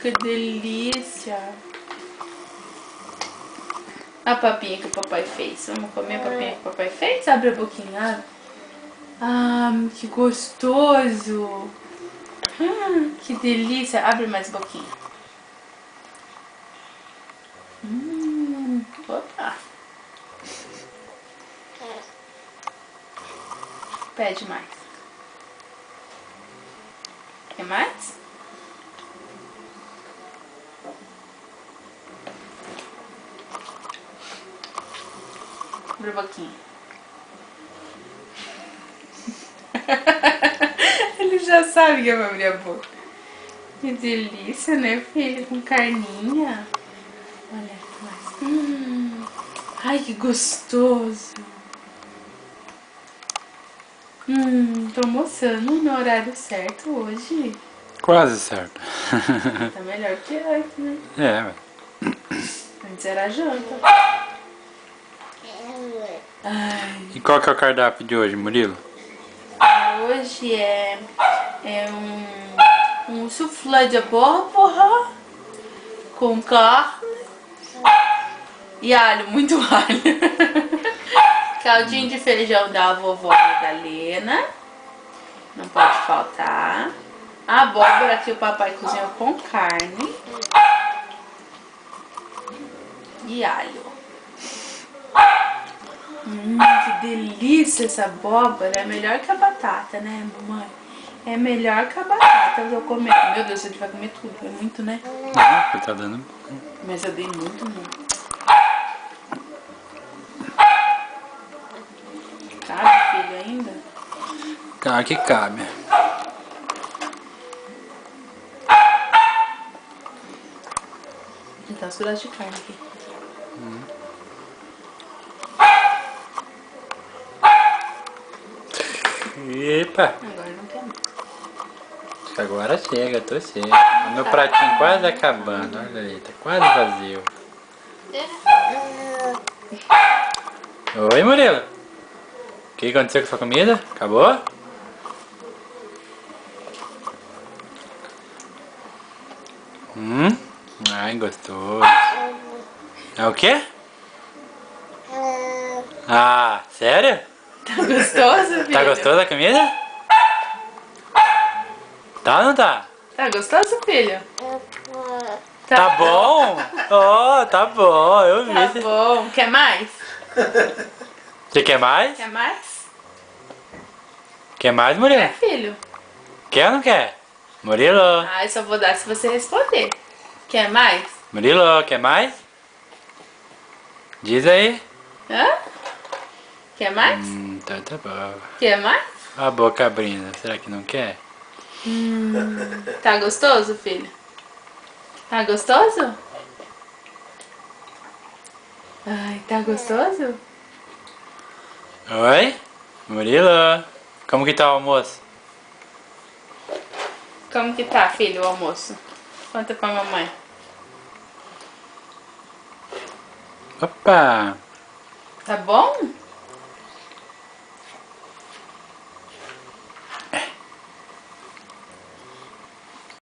que delícia. A papinha que o papai fez. Vamos comer a papinha que o papai fez? Abre a boquinha. Que gostoso. Que delícia. Abre mais boquinha. Opa. Pede mais. Quer mais? Abre a boquinha. Ele já sabe que eu vou abrir a boca. Que delícia, né, filho? Com carninha. Olha, mais. Ai, que gostoso. Tô almoçando no horário certo hoje. Quase certo. Tá melhor que antes, né? É, ué. Antes era janta. Ai, E qual que é o cardápio de hoje, Murilo? hoje é um soufflé de abóbora com carne e alho, muito alho. Caldinho de feijão da vovó Madalena, não pode faltar. A abóbora que o papai cozinhou com carne e alho. Que delícia essa abóbora. É melhor que a batata, né, mamãe? É melhor que a batata. Eu vou comer. Meu Deus, a gente vai comer tudo. É muito, né? Não, porque tá dando. Mas eu dei muito, muito. Cabe, filho, ainda? Claro que cabe. Então, os pedaços de carne aqui. Epa! Agora não quer mais. Agora chega, tô cheio. O meu pratinho quase acabando. Olha aí, tá quase vazio. Oi, Murilo. O que aconteceu com a sua comida? Acabou? Ai, gostoso. É o quê? Ah, sério? Tá gostoso, filho? Tá gostosa a comida? Tá ou não tá? Tá gostoso, filho? Tá bom? Oh, tá bom, eu vi. Tá bom. Quer mais? Você quer mais? Quer mais? Quer mais, Murilo? Quer, filho? Quer ou não quer? Murilo? Ah, eu só vou dar se você responder. Quer mais? Murilo, quer mais? Diz aí. Hã? Quer mais? Tá bom. Quer mais? A boca abrindo, será que não quer? Tá gostoso, filho? Tá gostoso? Ai, tá gostoso? Oi? Murilo? Como que tá o almoço? Como que tá, filho, o almoço? Conta pra mamãe. Opa! Tá bom?